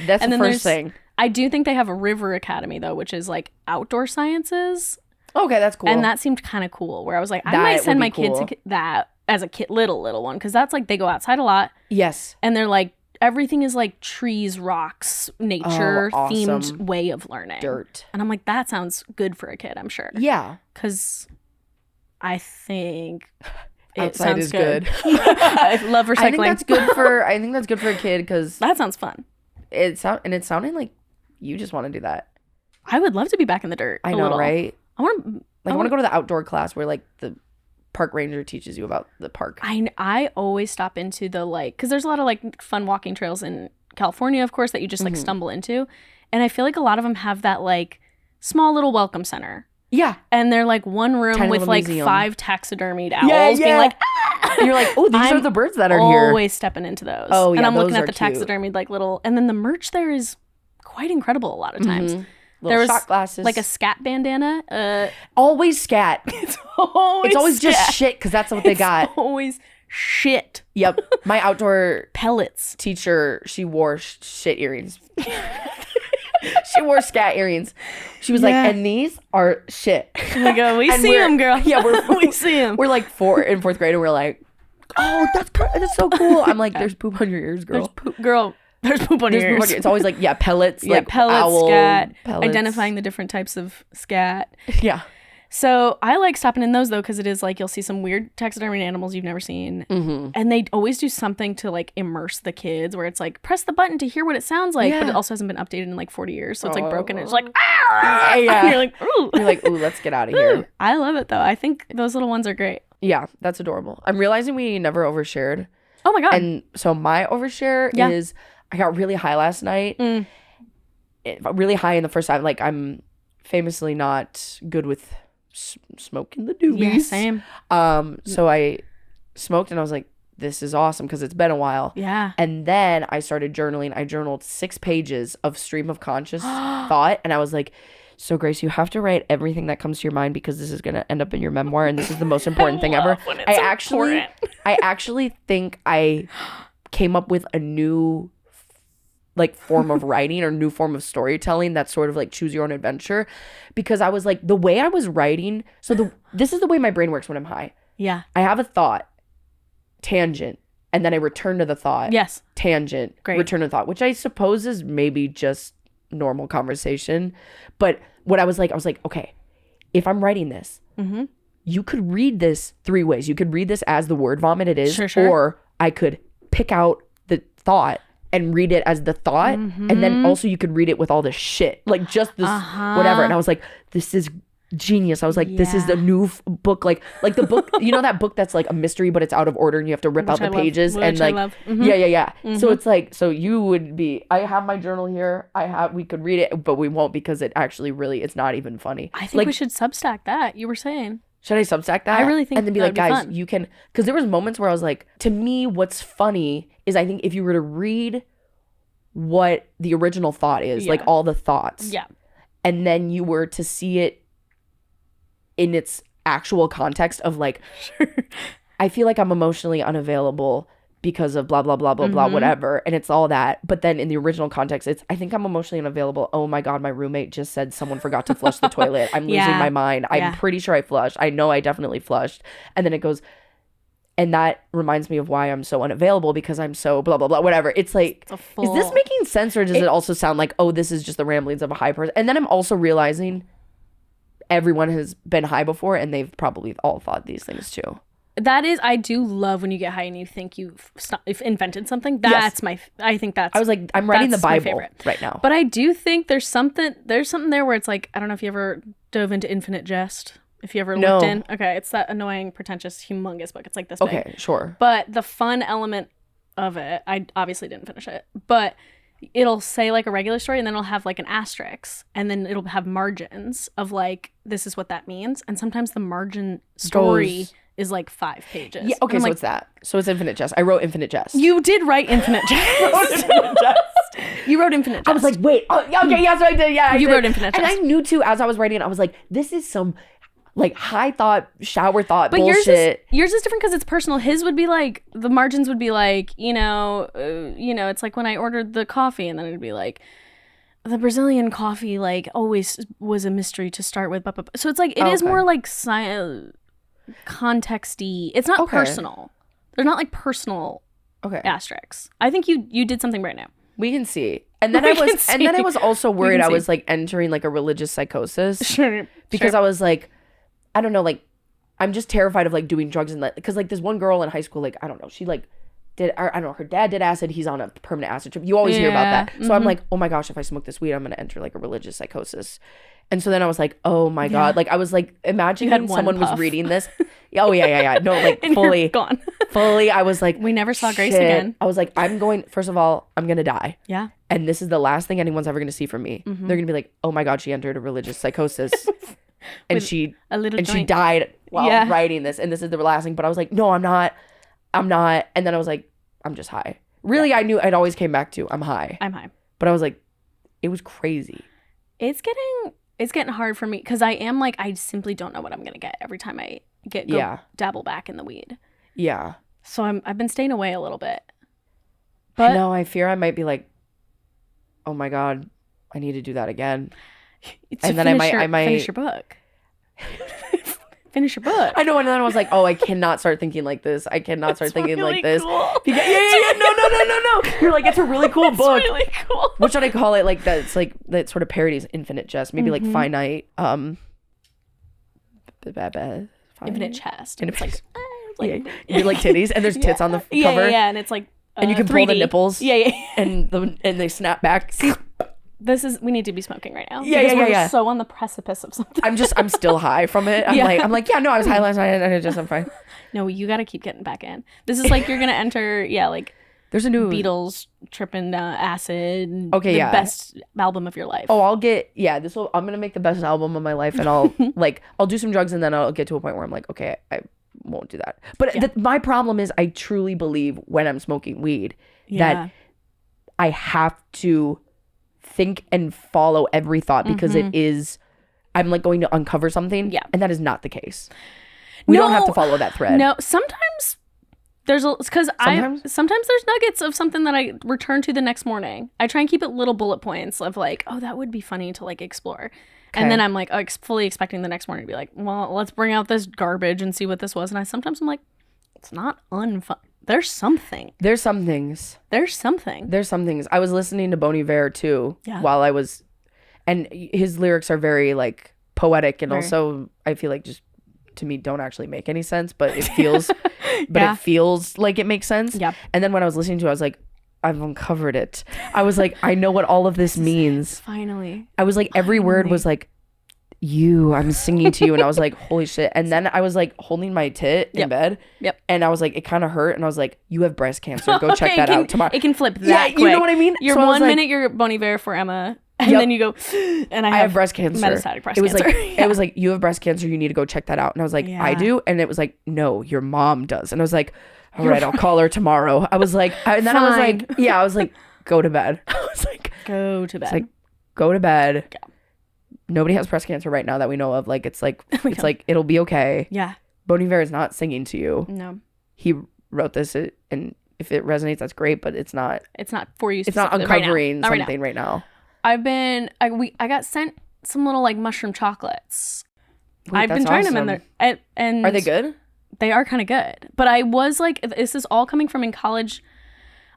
That's the first thing. I do think they have a River Academy though, which is like outdoor sciences. Okay, that's cool. And that seemed kind of cool, where I was like, I might send my kid to that as a little one, because that's like, they go outside a lot. Yes. And they're like, everything is like trees, rocks, nature themed way of learning. Dirt. And I'm like, that sounds good for a kid, I'm sure. Yeah. Because I think outside is good. I love recycling. I think that's good for a kid, because that sounds fun. It's sounding like you just want to do that. I would love to be back in the dirt. I know, right? I want to go to the outdoor class where like the park ranger teaches you about the park. I always stop into the because there's a lot of like fun walking trails in California, of course, that you just like stumble into, and I feel like a lot of them have that like small little welcome center. Yeah, and they're like one room tiny with like museum. 5 taxidermied owls being like, and you're like, oh, these are the birds that are here. Always stepping into those. Oh yeah, and I'm looking at the cute. taxidermied like little, and then the merch there is quite incredible a lot of times. There was shot glasses, like a scat bandana. Always scat. It's always just shit, because that's what they got. Always shit. Yep. My outdoor pellets teacher, she wore shit earrings. She wore scat earrings. She was like, and these are shit. We go, we see them, girl. Yeah, we see them. We're like in fourth grade, and we're like, oh, that's so cool. I'm like, there's poop on your ears, girl. There's poop on your ears. It's always like, pellets, like pellets, owl, scat, pellets. identifying the different types of scat. Yeah. So I like stopping in those though, because it is like you'll see some weird taxidermy animals you've never seen, and they always do something to like immerse the kids, where it's like press the button to hear what it sounds like, but it also hasn't been updated in like 40 years, so it's like broken. And it's like yeah. You're like, ooh. You're like, ooh, let's get out of here. I love it though. I think those little ones are great. Yeah, that's adorable. I'm realizing we never overshared. Oh my god. And so my overshare is I got really high last night. Really high in the first time. Like I'm famously not good with smoking the doobies. Yeah, same. So I smoked and I was like, this is awesome because it's been a while. Yeah. And then I started journaling. I journaled 6 pages of stream of conscious thought. And I was like, so Grace, you have to write everything that comes to your mind because this is going to end up in your memoir. And this is the most important thing ever. I actually think I came up with a new like form of writing or new form of storytelling that's sort of like choose your own adventure, because I was like, the way I was writing, this is the way my brain works when I'm high. Yeah. I have a thought, tangent, and then I return to the thought. Yes. Tangent, return to the thought, which I suppose is maybe just normal conversation. But what I was like, okay, if I'm writing this, you could read this 3 ways. You could read this as the word vomit it is, sure. Or I could pick out the thought and read it as the thought, and then also you could read it with all the shit, like just this whatever. And I was like, this is genius. I was like, this is the new book, like the book, you know, that book that's like a mystery but it's out of order and you have to rip out the pages and like yeah. So it's like, so you would be, I have my journal here, we could read it, but we won't because it actually really, it's not even funny. I think we should Substack that you were saying. Should I Substack that? I really think and then be like, guys, you can, because there was moments where I was like, to me, what's funny is I think if you were to read what the original thought is, like all the thoughts, and then you were to see it in its actual context of like, I feel like I'm emotionally unavailable because of blah, blah, blah, blah, blah, whatever. And it's all that. But then in the original context, it's, I think I'm emotionally unavailable. Oh my God, my roommate just said someone forgot to flush the toilet. I'm losing my mind. I'm pretty sure I flushed. I know I definitely flushed. And then it goes, and that reminds me of why I'm so unavailable because I'm so blah, blah, blah, whatever. It's like, is this making sense, or does it also sound like, oh, this is just the ramblings of a high person? And then I'm also realizing everyone has been high before and they've probably all thought these things too. That is, I do love when you get high and you think you've invented something. That's I think that's, I was like, I'm writing the Bible right now. But I do think there's something there where it's like, I don't know if you ever dove into Infinite Jest. If you ever looked in. Okay, it's that annoying, pretentious, humongous book. It's like this big. Okay, sure. But the fun element of it, I obviously didn't finish it, but it'll say like a regular story and then it'll have like an asterisk and then it'll have margins of like, this is what that means. And sometimes the margin story is like 5 pages. Yeah, okay, so like, it's that. So it's Infinite Jest. I wrote Infinite Jest. You did write Infinite Jest. You wrote Infinite Jest. I was like, wait. Oh, okay, yeah, so I did. Yeah, you wrote Infinite Jest. And I knew too, as I was writing it, I was like, this is some like high thought, shower thought bullshit. Yours is different because it's personal. His would be like, the margins would be like, it's like when I ordered the coffee and then it'd be like, the Brazilian coffee like always was a mystery to start with. So it's like, it is more like contexty. It's not personal. They're not like personal asterisks. I think you did something right now. We can see. And then I was also worried I was like entering like a religious psychosis. Sure. Because I was like, I don't know, like I'm just terrified of like doing drugs and because like this one girl in high school, like I don't know, she like did, I don't know, her dad did acid, he's on a permanent acid trip. You always hear about that. So I'm like, oh my gosh, if I smoke this weed, I'm gonna enter like a religious psychosis. And so then I was like, oh my God, like I was like imagining someone was reading this. Oh yeah. No, like fully gone. Fully, I was like, we never saw Grace again. I was like, first of all, I'm gonna die. Yeah. And this is the last thing anyone's ever gonna see from me. They're gonna be like, oh my God, she entered a religious psychosis. And she died while writing this, and this is the last thing. But I was like, no, I'm not. And then I was like, I'm just high. Really, I knew I'd always came back to I'm high. But I was like, it was crazy. It's getting hard for me because I am like, I simply don't know what I'm gonna get every time I go dabble back in the weed. Yeah. So I've been staying away a little bit. But no, I fear I might be like, oh my God, I need to do that again. And then I might finish your book. Finish your book. I know, and then I was like, oh, I cannot start thinking like this. I cannot start thinking really like this. Cool. Yeah. No. You're like, it's a really cool book. It's really cool. What should I call it? Like that. It's like that sort of parodies Infinite Jest. Maybe like finite. Fine. Infinite chest. And Infinite it's like, you're like titties, and there's tits on the cover. Yeah, and it's like and you can 3D. pull the nipples. Yeah. And they snap back. We need to be smoking right now. Yeah, because we're yeah. so on the precipice of something. I'm still high from it. I'm like, yeah, no, I was high last night, and I'm fine. No, you got to keep getting back in. This is like you're gonna enter, like there's a new Beatles tripping acid. Okay, the yeah, best album of your life. Oh, I'm gonna make the best album of my life, and I'll do some drugs, and then I'll get to a point where I'm like, okay, I won't do that. But my problem is, I truly believe when I'm smoking weed that I have to think and follow every thought because it is, I'm like going to uncover something. Yeah. And that is not the case. We don't have to follow that thread. No, sometimes sometimes there's nuggets of something that I return to the next morning. I try and keep it little bullet points of like, oh, that would be funny to like explore. Okay. And then I'm like fully expecting the next morning to be like, well, let's bring out this garbage and see what this was. And sometimes I'm like, it's not unfun. There's something. There's some things. I was listening to Bon Iver too while I was, and his lyrics are very like poetic, and also I feel like just to me don't actually make any sense, but it feels, it feels like it makes sense. Yeah. And then when I was listening to it, I was like, I've uncovered it. I was like, I know what all of this means. Finally. I was like, every word was like, I'm singing to you, and I was like, holy shit. And then I was like holding my tit in bed, and I was like, it kind of hurt, and I was like, you have breast cancer, go check that out tomorrow. It can flip that quick. You know what I mean? You're so 1 minute you're Bon Iver for Emma, and then you go, and I have breast cancer, metastatic breast cancer. It was like, you have breast cancer, you need to go check that out. And I was like, I do. And it was like, no, your mom does. And I was like, all right, I'll call her tomorrow. I was like, and then I was like, go to bed. I was like, go to bed. It's like, go to bed. Yeah. Nobody has breast cancer right now that we know of. Like, it's like, it'll be okay. Yeah. Bon Iver is not singing to you. No. He wrote this, and if it resonates, that's great, but it's not for you. It's not uncovering something right now. I got sent some little like mushroom chocolates. Wait, I've been trying them in there. And are they good? They are kind of good. But I was like, this is all coming from in college.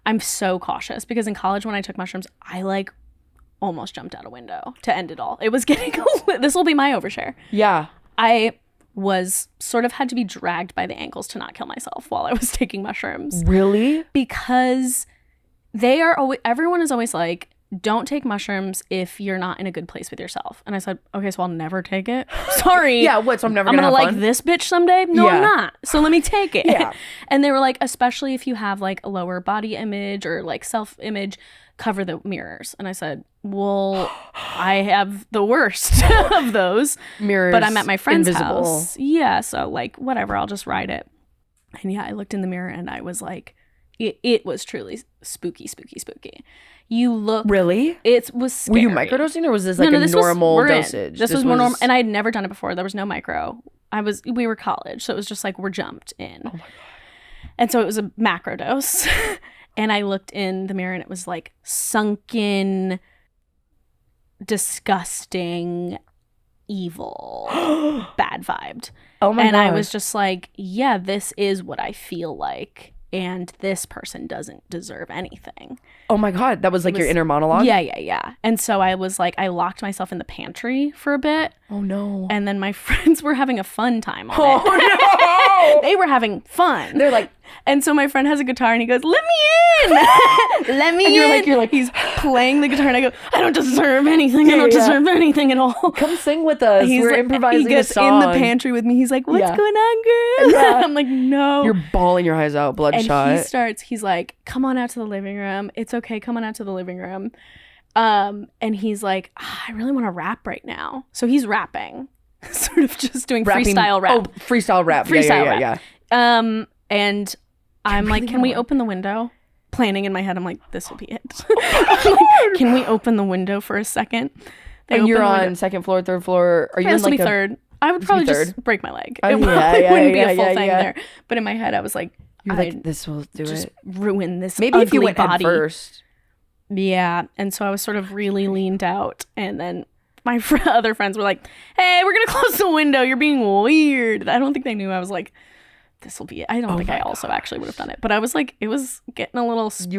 I'm so cautious because in college when I took mushrooms, I like almost jumped out a window to end it all. It was getting this will be my overshare. Yeah. I was sort of had to be dragged by the ankles to not kill myself while I was taking mushrooms. Really? Because everyone is always like, don't take mushrooms if you're not in a good place with yourself. And I said, okay, so I'll never take it. Sorry. Yeah, what? So I'm never gonna have like fun? This bitch someday? No, I'm not. So let me take it. Yeah. And they were like, especially if you have like a lower body image or like self-image, cover the mirrors. And I said, well, I have the worst of those. Mirrors. But I'm at my friend's invisible. house. Yeah, so like whatever, I'll just ride it. And yeah, I looked in the mirror and I was like, it was truly spooky. You look really? It was scary. Were you microdosing, or was this like normal dosage? This was more normal, and I had never done it before. There was no micro. We were college, so it was just like we're jumped in. Oh my god! And so it was a macro dose, and I looked in the mirror, and it was like sunken, disgusting, evil, bad vibed. Oh my god! And I was just like, yeah, this is what I feel like. And this person doesn't deserve anything. Oh my god, that was like your inner monologue? Yeah. And so I was like, I locked myself in the pantry for a bit. Oh no. And then my friends were having a fun time on it. Oh no! They were having fun. They're like, and so my friend has a guitar and he goes, let me in! Let me and in! You're like, he's playing the guitar and I go, I don't deserve anything. I don't deserve anything at all. Come sing with us. We're improvising a song. He gets in the pantry with me. He's like, what's going on, girl? Yeah. I'm like, no. You're bawling your eyes out, bloodshot. And he's like, come on out to the living room. It's okay. Come on out to the living room. And he's like, I really want to rap right now. So he's rapping. Sort of just doing freestyle rap. Oh, freestyle rap. Freestyle rap. And I'm like, can we open the window? Planning in my head, I'm like, this will be it. Oh can we open the window for a second? And you're on second floor, third floor. Are you in like third? I would probably just break my leg. It wouldn't be a full thing there. But in my head, I was like, you're like, this will do just it. Ruin this Maybe ugly if you went body. head first. Yeah. And so I was sort of really leaned out. And then my other friends were like, hey, we're going to close the window. You're being weird. I don't think they knew I was like this will be it. I don't think I also actually would have done it, but I was like, it was getting a little spooky.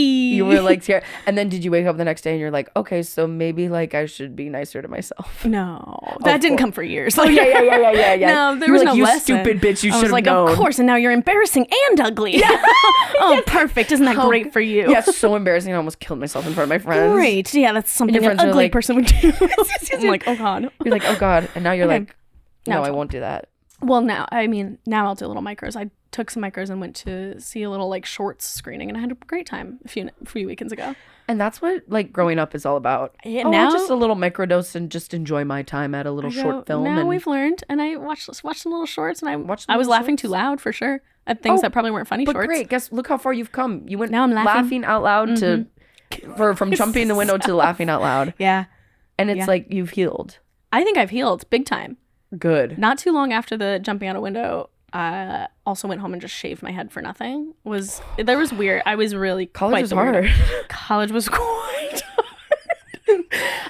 You were like scared. And then did you wake up the next day and you're like, okay, so maybe like I should be nicer to myself? No, that didn't come for years. Oh yeah. No, there was no you lesson. Stupid bitch, you should have like, known. Of course, and now you're embarrassing and ugly. Yeah. Oh, perfect. Isn't that great for you? Yeah, it's so embarrassing. I almost killed myself in front of my friends. Great. Yeah, that's something an ugly person would do. I'm like, oh God. You're like, oh God. And now you're like, no, I won't do that. Well, now I'll do little micros. I took some micros and went to see a little like shorts screening, and I had a great time a few weekends ago. And that's what like growing up is all about. Yeah, now just a little microdose and just enjoy my time at a little short film. Now we've learned, and I watched some little shorts, and I was laughing too loud for sure at things that probably weren't funny. But shorts. Great, look how far you've come. You went now I'm laughing out loud to from jumping the window to laughing out loud. Yeah, and it's like you've healed. I think I've healed big time. Good. Not too long after the jumping out a window, I also went home and just shaved my head for nothing. There was weird. I was really college was hard. College was quite hard,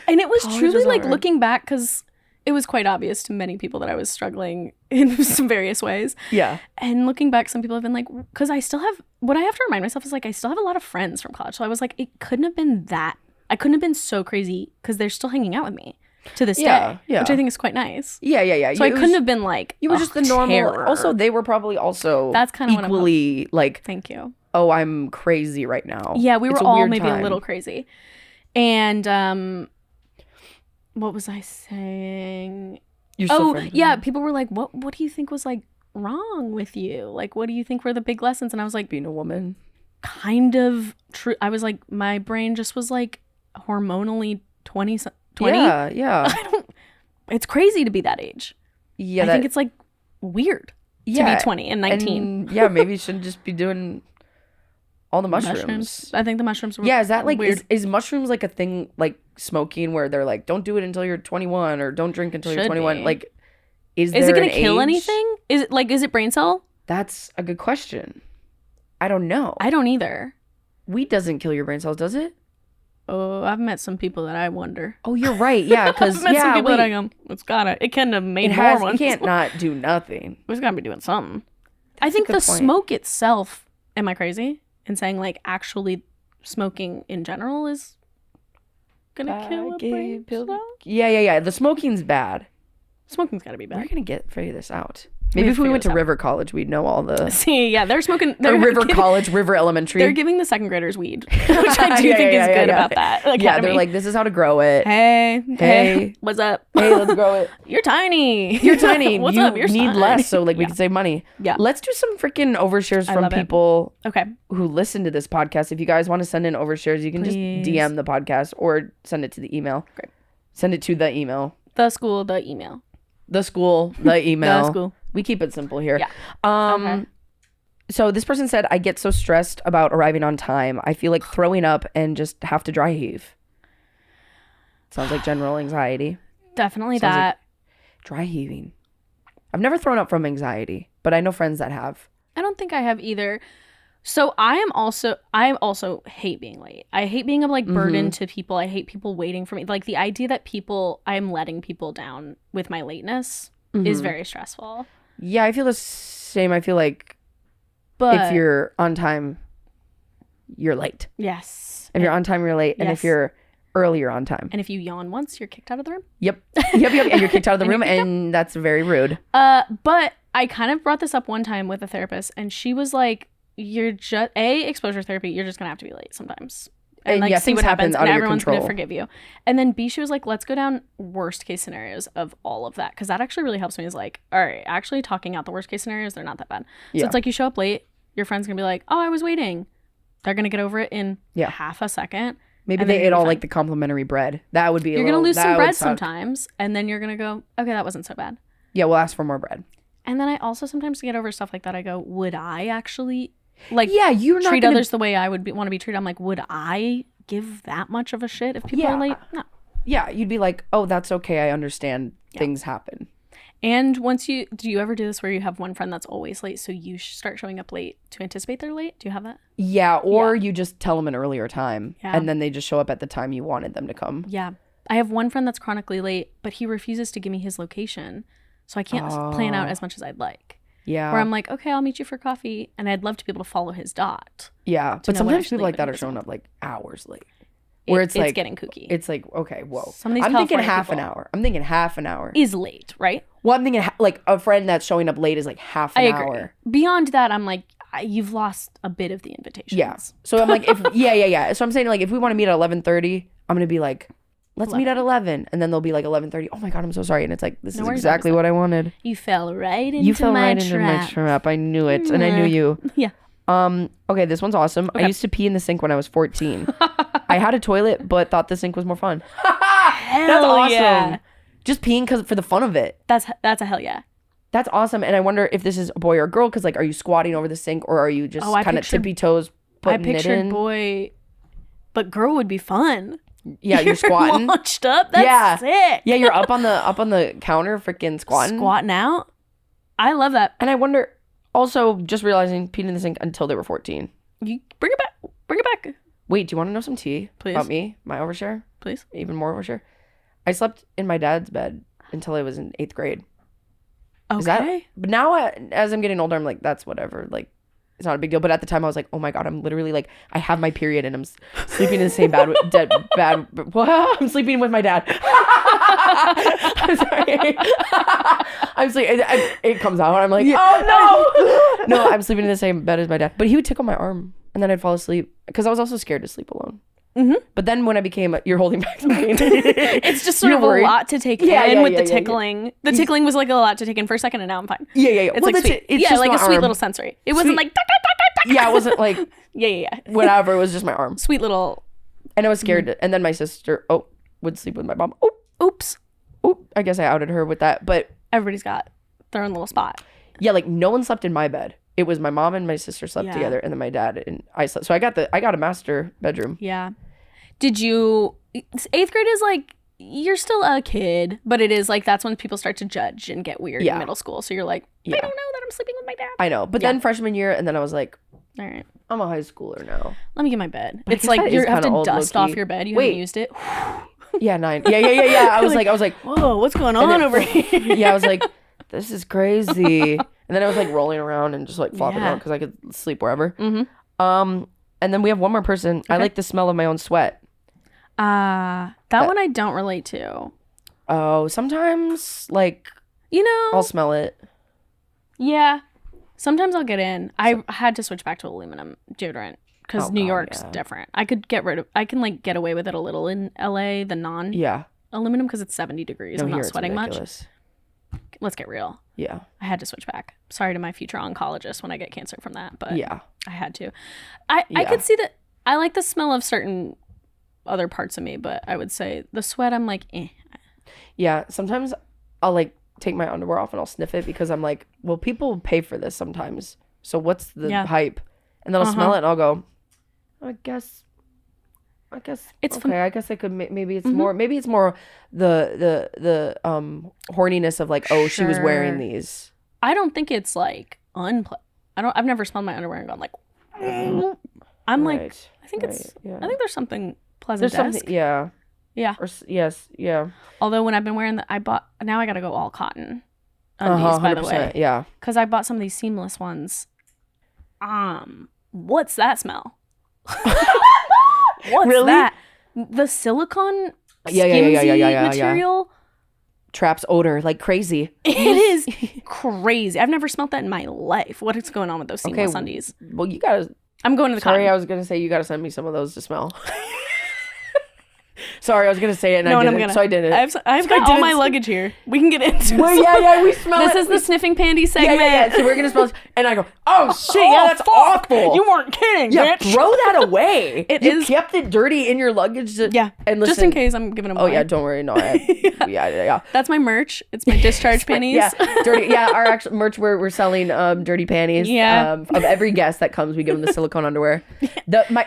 and it was truly like hard. Looking back, because it was quite obvious to many people that I was struggling in some various ways. Yeah. And looking back, some people have been like, because I still have, what I have to remind myself is like, I still have a lot of friends from college. So I was like, it couldn't have been that. I couldn't have been so crazy because they're still hanging out with me to this day, which I think is quite nice. Yeah. So I couldn't have been like, you were just the normal. Terror. Also, they were probably also that's kind of equally like. Thank you. Oh, I'm crazy right now. Yeah, we were all maybe a little crazy, and what was I saying? You're so friendly. People were like, "What do you think was like wrong with you? Like, what do you think were the big lessons?" And I was like, being a woman. Kind of true. I was like, my brain just was like hormonally 20. Yeah. It's crazy to be that age. Yeah, I think it's like weird to be 20 and 19. And, maybe you shouldn't just be doing all the mushrooms. I think the mushrooms were is that like weird. Is mushrooms like a thing like smoking where they're like, don't do it until you're 21 or don't drink until you're 21? Be. Like, is it going to kill anything? Is it brain cell? That's a good question. I don't know. I don't either. Weed doesn't kill your brain cells, does it? Oh, I've met some people that I wonder. Oh, you're right. Yeah, because some people that I go, it can't have made more ones. It can't not do nothing. It's got to be doing something. I think the smoke itself. Am I crazy in saying like actually smoking in general is gonna kill a brain cell? Yeah. The smoking's bad. Smoking's got to be bad. We're gonna figure this out. Maybe if we went to River College, we'd know all the... See, yeah, they're smoking... River Elementary. They're giving the second graders weed, which I do think is good about that. Yeah, they're like, this is how to grow it. Hey, what's up? Hey, let's grow it. You're tiny. What's up? You need less, so like we can save money. Yeah. Let's do some freaking overshares from people okay. who listen to this podcast. If you guys want to send in overshares, you can just DM the podcast or send it to the email. Great. Send it to the email. The school, the email. The school, the email. The school. We keep it simple here. Yeah. Okay. So this person said, I get so stressed about arriving on time. I feel like throwing up and just have to dry heave. Sounds like general anxiety. Definitely that. Like dry heaving. I've never thrown up from anxiety, but I know friends that have. I don't think I have either. So I also hate being late. I hate being a like burden to people. I hate people waiting for me. Like the idea that I'm letting people down with my lateness is very stressful. Yeah, I feel the same. I feel like if you're on time, you're late. Yes. If you're on time, you're late. And if you're early, you're on time. And if you yawn once, you're kicked out of the room. Yep. And you're kicked out of the room, and that's very rude. But I kind of brought this up one time with a therapist, and she was like, you're just exposure therapy, you're just gonna have to be late sometimes. And like see what happens, and everyone's gonna forgive you. And then B, she was like, let's go down worst case scenarios of all of that, because that actually really helps me. Is like, all right, actually talking out the worst case scenarios, they're not that bad. So it's like you show up late, your friend's gonna be like, oh, I was waiting. They're gonna get over it in half a second. Maybe they ate all like the complimentary bread. That would be you're gonna lose some bread sometimes, and then you're gonna go, okay, that wasn't so bad. Yeah, we'll ask for more bread. And then I also sometimes get over stuff like that. I go, would I actually like you're not treat others the way I would want to be treated? I'm like, would I give that much of a shit if people are late? No. Yeah, you'd be like, oh, that's okay. I understand things happen. And do you ever do this where you have one friend that's always late, so you start showing up late to anticipate they're late? Do you have that? Yeah, or you just tell them an earlier time, and then they just show up at the time you wanted them to come. Yeah. I have one friend that's chronically late, but he refuses to give me his location, so I can't plan out as much as I'd like. Yeah. Where I'm like, okay, I'll meet you for coffee, and I'd love to be able to follow his dot. Yeah, but sometimes people like that are showing up like hours late. Where it's like getting kooky. It's like, okay, whoa. Some of these I'm thinking California half an people hour. I'm thinking half an hour. Is late, right? Well, I'm thinking like a friend that's showing up late is like half an hour. Beyond that, I'm like, you've lost a bit of the invitation. Yeah. So I'm like, if So I'm saying like, if we want to meet at 11:30, I'm gonna be like, let's meet at 11, and then they'll be like 11:30. Oh my god, I'm so sorry. And it's like, this is exactly what I wanted. You fell right into my trap. I knew it, and I knew you. Yeah. Okay, this one's awesome. Okay. I used to pee in the sink when I was 14. I had a toilet, but thought the sink was more fun. That's awesome. Yeah. Just peeing for the fun of it. That's a hell yeah. That's awesome. And I wonder if this is a boy or a girl, because like, are you squatting over the sink, or are you just kind of tippy toes putting it in? I pictured boy, but girl would be fun. Yeah, you're squatting. Launched up. That's sick. Yeah, you're up on the counter, freaking squatting. Squatting out. I love that. And I wonder. Also, just realizing peed in the sink until they were 14. You bring it back. Bring it back. Wait, do you want to know some tea? Please. About me? My overshare? Please. Even more overshare? I slept in my dad's bed until I was in 8th grade. Okay. But now, as I'm getting older, I'm like, that's whatever. Like, it's not a big deal. But at the time, I was like, oh my god, I'm literally like, I have my period and I'm sleeping in the same bed. I'm sleeping with my dad. I'm sorry. I'm sleeping. It comes out. I'm like, oh no. No, I'm sleeping in the same bed as my dad. But he would tickle my arm, and then I'd fall asleep because I was also scared to sleep alone. Mm-hmm. But then when I became, you're holding back something. It's just sort of a lot to take in with the tickling. The tickling was like a lot to take in for a second, and now I'm fine. Yeah. It's like sweet. It's just like a sweet little sensory. It wasn't like. Yeah, it wasn't like. Yeah. Whatever. It was just my arm. Sweet little. And I was scared. And then my sister, would sleep with my mom. Oops. I guess I outed her with that. But everybody's got their own little spot. Yeah, like no one slept in my bed. It was my mom and my sister slept together, and then my dad and I slept. So I got a master bedroom. Yeah. Did you? 8th grade is like, you're still a kid, but it is like, that's when people start to judge and get weird in middle school. So you're like, I don't know that I'm sleeping with my dad. I know. But then freshman year, and then I was like, all right, I'm a high schooler now. Let me get my bed. But it's like, you have to dust off your bed. You haven't used it. Yeah, 9. Yeah. I was like, whoa, what's going on over here? Yeah, I was like, this is crazy. And then I was like rolling around and just like flopping around because I could sleep wherever. Mm-hmm. And then we have one more person. Okay. I like the smell of my own sweat. That one I don't relate to. Oh, sometimes like, I'll smell it. Yeah. Sometimes I'll get in. I had to switch back to aluminum deodorant because New York's different. I can like get away with it a little in LA, the aluminum, because it's 70 degrees. I'm not sweating much. Let's get real. Yeah. I had to switch back. Sorry to my future oncologist when I get cancer from that, but I had to. I could see that. I like the smell of certain other parts of me, but I would say the sweat, I'm like, eh. Yeah. Sometimes I'll like take my underwear off and I'll sniff it because I'm like, well, people pay for this sometimes. So what's the hype? And then I'll smell it and I'll go, I guess it's okay. I guess I could. Maybe it's more. Maybe it's more the horniness of like, oh, she was wearing these. I don't think it's like I've never smelled my underwear and gone like. I'm like, I think it's. Yeah. I think there's something pleasant. There's something. Yeah. Yeah. Or, yes. Yeah. Although when I've been wearing now I gotta go all cotton undies, by the way. Yeah. Because I bought some of these seamless ones. What's that smell? What's that? The silicone material traps odor like crazy. It is crazy. I've never smelled that in my life. What is going on with those seamless undies? Well, you gotta. I'm going to the. Sorry, I was gonna say you gotta send me some of those to smell. Sorry, I was gonna say it and I didn't. So I did it. I've got all my luggage here. We can get into it. Well, yeah, we smell it. This is the sniffing panty segment. Yeah. So we're gonna smell it. And I go, oh shit, that's awful. You weren't kidding, yeah, bitch. Throw that away. You kept it dirty in your luggage. And listen, just in case I'm giving them away. Oh yeah, don't worry. No, yeah. That's my merch. It's my discharge panties. Dirty. Yeah, our actual merch. We're selling dirty panties. Yeah. Of every guest that comes, we give them the silicone underwear.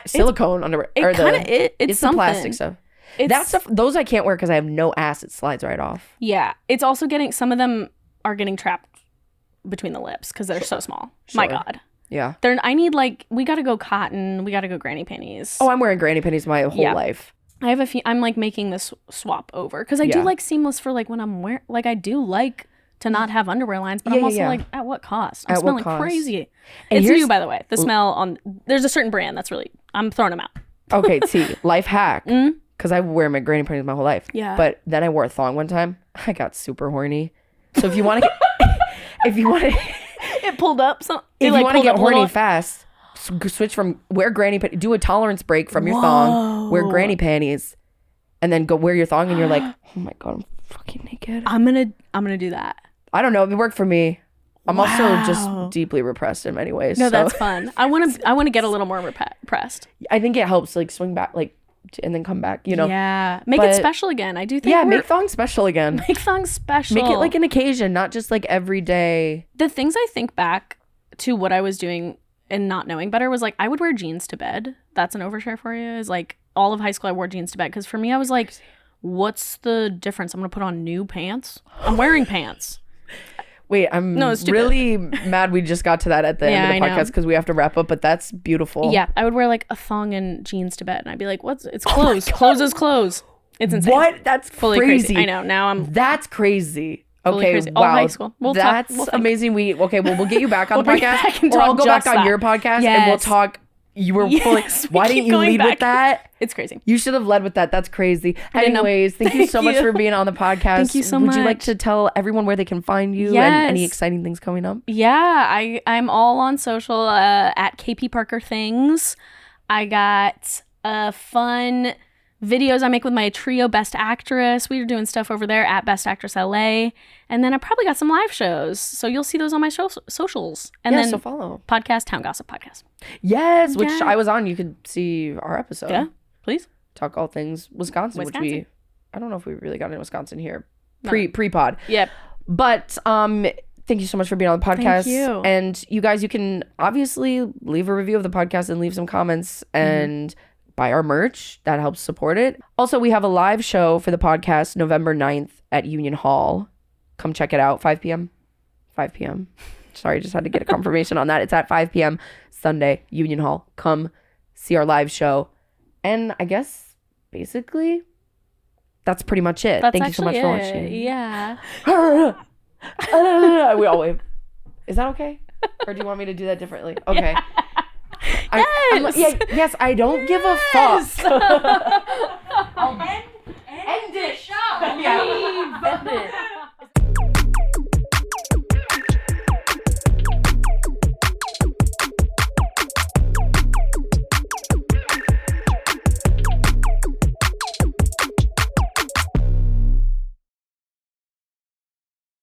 Silicone underwear. It's the plastic stuff. That stuff, those I can't wear because I have no ass. It slides right off. Yeah. It's also some of them are getting trapped between the lips because they're so small. Sure. My God. Yeah. I need we got to go cotton. We got to go granny panties. Oh, I'm wearing granny panties my whole life. I have I'm like making this swap over because I do like seamless for like when I'm wearing, like I do like to not have underwear lines, but I'm also like, at what cost? I'm smelling crazy. And it's new, by the way. The smell on, there's a certain brand that's really, I'm throwing them out. Okay, see, life hack. Because I wear my granny panties my whole life. Yeah. But then I wore a thong one time. I got super horny. So if you want to get, if you want to, it pulled up. If you want to get horny fast, switch from wear granny panties, do a tolerance break from your thong, wear granny panties, and then go wear your thong, and you're like, oh my God, I'm fucking naked. I'm gonna do that. I don't know. It worked for me. I'm also just deeply repressed in many ways. No, that's fun. I want to get a little more repressed. I think it helps like swing back, like, and then come back, you know. Yeah. Make it special again. I do think. Yeah, make thongs special again. Make thongs special. Make it like an occasion, not just like every day. The things I think back to what I was doing and not knowing better was like I would wear jeans to bed. That's an overshare for you. Is like all of high school I wore jeans to bed because for me I was like, what's the difference? I'm gonna put on new pants. I'm wearing pants. Wait, I'm really mad we just got to that at the end of the podcast because we have to wrap up, but that's beautiful. Yeah, I would wear like a thong and jeans to bed and I'd be like, it's clothes. Clothes is clothes. It's insane. What? That's fully crazy. I know. Now I'm That's crazy. Okay, crazy. wow. All high school. That's amazing. We'll get you back on the podcast. Or I'll go back on your podcast and we'll talk. You were fully. Why didn't you lead with that? It's crazy. You should have led with that. That's crazy. Anyways, thank you so much for being on the podcast. Thank you so much. Would you like to tell everyone where they can find you and any exciting things coming up? Yeah, I'm all on social at KP Parker Things. I got fun videos I make with my trio Best Actress. We are doing stuff over there at Best Actress LA. And then I probably got some live shows. So you'll see those on my socials. And then so follow. Podcast, Town Gossip Podcast. Yes, which I was on. You could see our episode. Yeah, please. Talk all things Wisconsin. Which I don't know if we really got into Wisconsin here. Pre-pod. Yep. But thank you so much for being on the podcast. Thank you. And you guys, you can obviously leave a review of the podcast and leave some comments and buy our merch. That helps support it. Also, we have a live show for the podcast November 9th at Union Hall. Come check it out. 5 p.m. 5 p.m. Sorry, just had to get a confirmation on that. It's at 5 p.m. Sunday, Union Hall. Come see our live show. And I guess, basically, that's pretty much it. Thank you so much for watching. Yeah. We all wave. Is that okay? Or do you want me to do that differently? Okay. Yes. Yes, I don't give a fuck. End it. Yeah. End it.